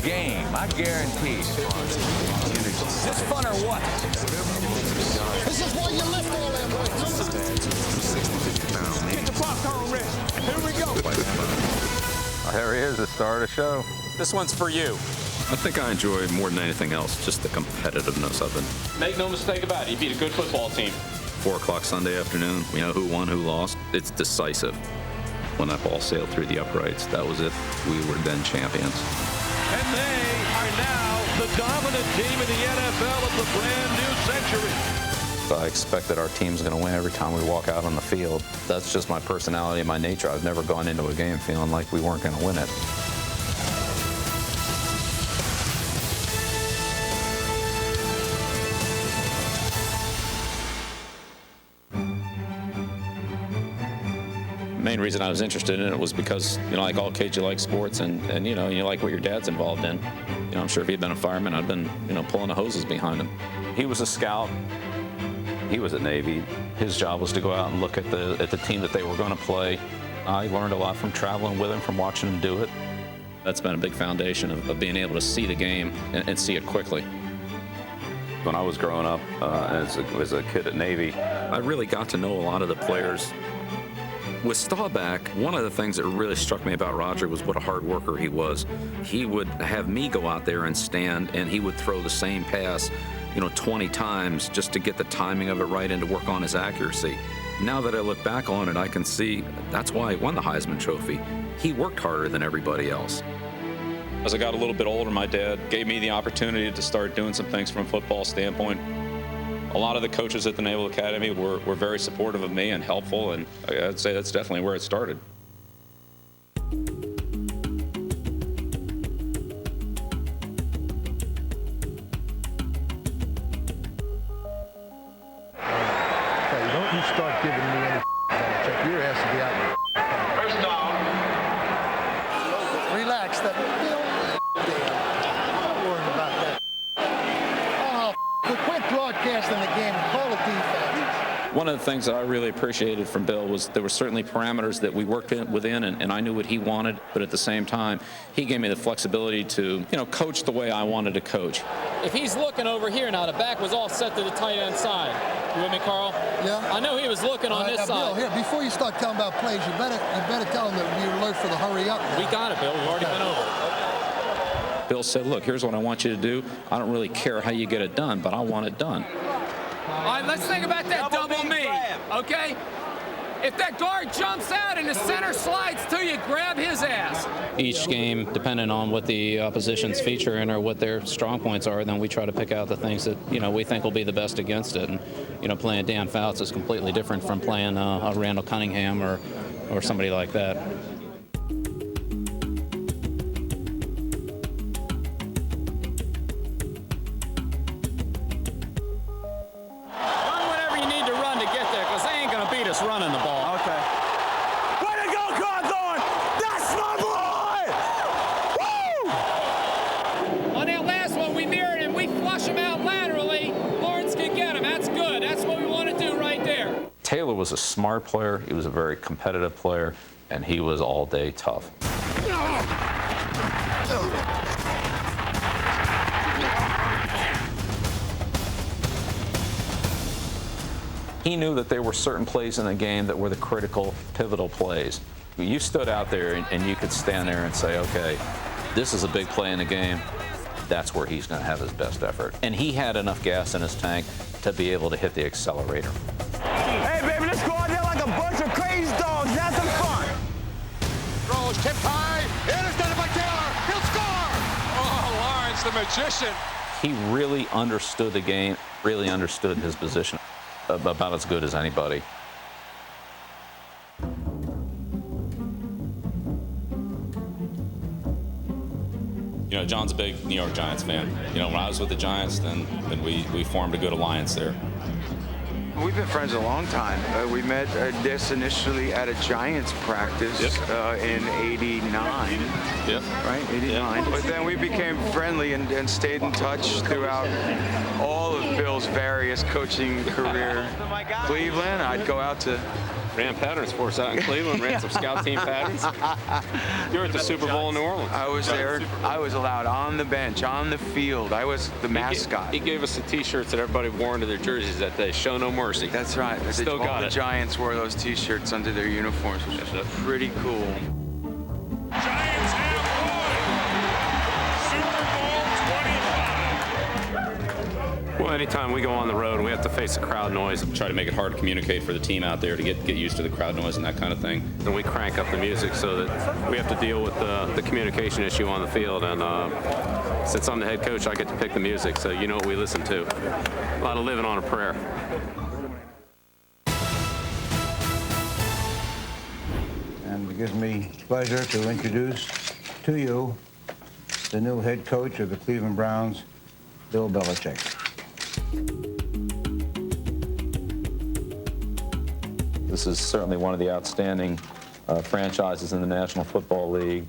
game, I guarantee. Is this fun or what? This is why you lift all them weights. Get the popcorn ready. Here we go. There he is, the star of the show. This one's for you. I think I enjoy more than anything else just the competitiveness of it. Make no mistake about it, you beat a good football team. 4 o'clock Sunday afternoon, we know who won, who lost. It's decisive. When that ball sailed through the uprights, that was it. We were then champions. And they are now the dominant team in the NFL of the brand new century. I expect that our team's going to win every time we walk out on the field. That's just my personality and my nature. I've never gone into a game feeling like we weren't going to win it. The main reason I was interested in it was because, like all kids, you like sports and you like what your dad's involved in. I'm sure if he'd been a fireman, I'd been, pulling the hoses behind him. He was a scout. He was at Navy. His job was to go out and look at the team that they were going to play. I learned a lot from traveling with him, from watching him do it. That's been a big foundation of being able to see the game and see it quickly. When I was growing up as a kid at Navy, I really got to know a lot of the players. With Staubach, one of the things that really struck me about Roger was what a hard worker he was. He would have me go out there and stand, and he would throw the same pass 20 times just to get the timing of it right and to work on his accuracy. Now that I look back on it, I can see that's why he won the Heisman Trophy. He worked harder than everybody else. As I got a little bit older, my dad gave me the opportunity to start doing some things from a football standpoint. A lot of the coaches at the Naval Academy were very supportive of me and helpful, and I'd say that's definitely where it started. You start giving me any check. Your ass to be out. First down. Relax. That I'm not worrying about that. Quit broadcasting the game and call it defense. One of the things that I really appreciated from Bill was there were certainly parameters that we worked within, and I knew what he wanted, but at the same time, he gave me the flexibility to, coach the way I wanted to coach. If he's looking over here now, the back was all set to the tight end side. You with me, Carl? Yeah. I know he was looking on this side. Bill, here, before you start telling about plays, you better tell him that you're alert for the hurry up now. We got it, Bill. We've already been over it. Bill said, look, here's what I want you to do. I don't really care how you get it done, but I want it done. All right, let's think about that double me, okay? If that guard jumps out and the center slides to you, grab his ass. Each game, depending on what the opposition's featuring or what their strong points are, then we try to pick out the things that, we think will be the best against it. And, playing Dan Fouts is completely different from playing a Randall Cunningham or somebody like that. Running the ball. Okay. Way to go, Cawthorn! That's my boy! Woo! On that last one, we mirrored him. We flush him out laterally. Lawrence can get him. That's good. That's what we want to do right there. Taylor was a smart player. He was a very competitive player, and he was all day tough. He knew that there were certain plays in the game that were the critical, pivotal plays. You stood out there and you could stand there and say, okay, this is a big play in the game. That's where he's going to have his best effort. And he had enough gas in his tank to be able to hit the accelerator. Hey, baby, let's go out there like a bunch of crazy dogs. Have some fun. Throws tipped high. Intercepted by Taylor. He'll score. Oh, Lawrence, the magician. He really understood the game, really understood his position about as good as anybody. John's a big New York Giants fan. When I was with the Giants, then we formed a good alliance there. We've been friends a long time. We met this initially at a Giants practice in '89. Yep. Right, '89. Yep. But then we became friendly and stayed in touch throughout all of Bill's various coaching career. Cleveland, I'd go out to Ran patterns for us out in Cleveland, ran some scout team patterns. You were at the Super Bowl in New Orleans. I was there. I was allowed on the bench, on the field. I was the mascot. He gave us the T-shirts that everybody wore into their jerseys that day. Show no mercy. That's right. Still got all it. The Giants wore those T-shirts under their uniforms, which was pretty cool. Giants have won Super Bowl 25. Well, anytime we go on the road, we have to face the crowd noise. Try to make it hard to communicate for the team out there to get used to the crowd noise and that kind of thing. And we crank up the music so that we have to deal with the communication issue on the field. And since I'm the head coach, I get to pick the music, so you know what we listen to. A lot of living on a prayer. And it gives me pleasure to introduce to you the new head coach of the Cleveland Browns, Bill Belichick. This is certainly one of the outstanding franchises in the National Football League,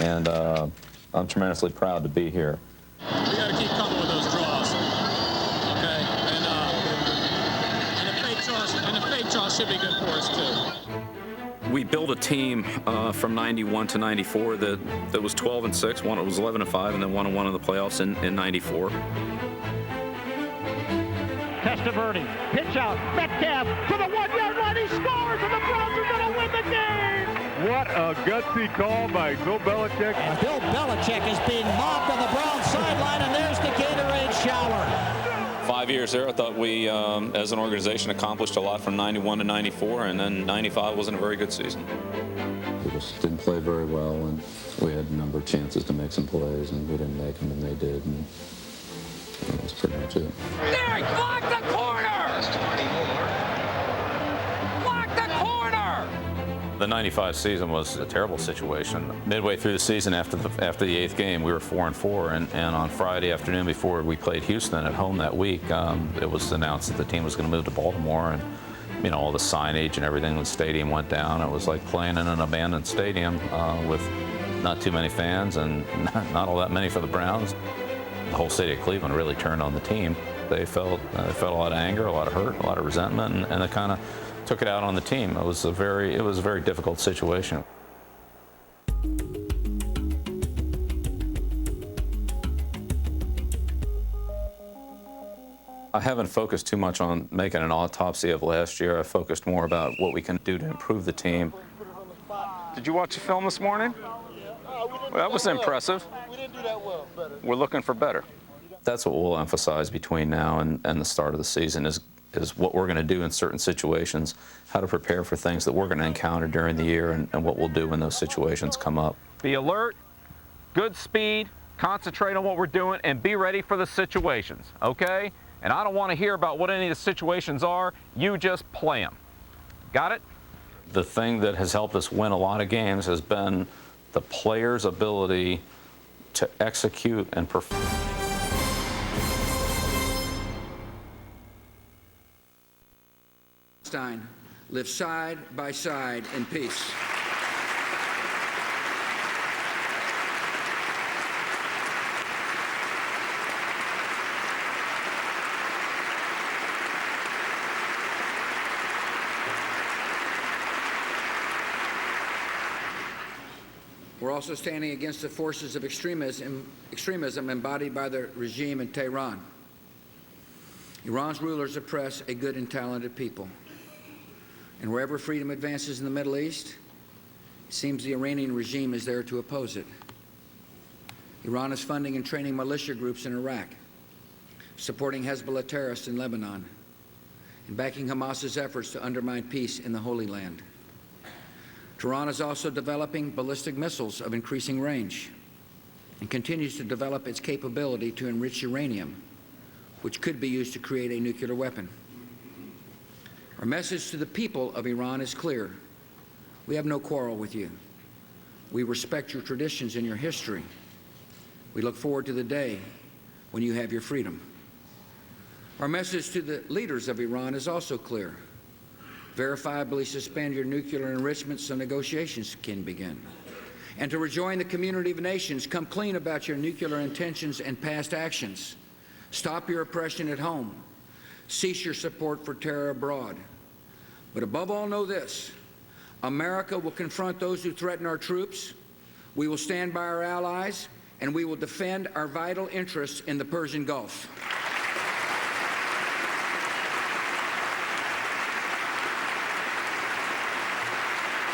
and I'm tremendously proud to be here. We got to keep coming with those draws, okay? And the fake draws should be good for us too. We built a team from 91 to 94 that was 12-6. One it was 11-5, and then 1-1 in the playoffs in 94. Testaverde, pitch out, Metcalf to the 1-yard line, he scores, and the Browns are going to win the game! What a gutsy call by Bill Belichick. And Bill Belichick is being mobbed on the Browns sideline, and there's the Gatorade shower. 5 years there, I thought we, as an organization, accomplished a lot from 91 to 94, and then 95 wasn't a very good season. We just didn't play very well, and we had a number of chances to make some plays, and we didn't make them, and they did, and that was pretty much it. Derek, block the corner! Block the corner! The 95 season was a terrible situation. Midway through the season, after the 8th game, we were 4-4, and on Friday afternoon before we played Houston at home that week, it was announced that the team was going to move to Baltimore, and you know, all the signage and everything in the stadium went down. It was like playing in an abandoned stadium with not too many fans and not all that many for the Browns. The whole city of Cleveland really turned on the team. They felt a lot of anger, a lot of hurt, a lot of resentment, and they kind of took it out on the team. It was a very difficult situation. I haven't focused too much on making an autopsy of last year. I focused more about what we can do to improve the team. Did you watch the film this morning? Well, that was impressive. We didn't do that well. Better. We're looking for better. That's what we'll emphasize between now and the start of the season is what we're going to do in certain situations, how to prepare for things that we're going to encounter during the year, and what we'll do when those situations come up. Be alert, good speed, concentrate on what we're doing, and be ready for the situations, okay? And I don't want to hear about what any of the situations are. You just play them. Got it? The thing that has helped us win a lot of games has been the players' ability to execute and perform. Live side by side in peace. We're also standing against the forces of extremism embodied by the regime in Tehran. Iran's rulers oppress a good and talented people. And wherever freedom advances in the Middle East, it seems the Iranian regime is there to oppose it. Iran is funding and training militia groups in Iraq, supporting Hezbollah terrorists in Lebanon, and backing Hamas's efforts to undermine peace in the Holy Land. Tehran is also developing ballistic missiles of increasing range and continues to develop its capability to enrich uranium, which could be used to create a nuclear weapon. Our message to the people of Iran is clear. We have no quarrel with you. We respect your traditions and your history. We look forward to the day when you have your freedom. Our message to the leaders of Iran is also clear. Verifiably suspend your nuclear enrichment so negotiations can begin. And to rejoin the community of nations, come clean about your nuclear intentions and past actions. Stop your oppression at home. Cease your support for terror abroad. But above all, know this: America will confront those who threaten our troops. We will stand by our allies, and we will defend our vital interests in the Persian Gulf.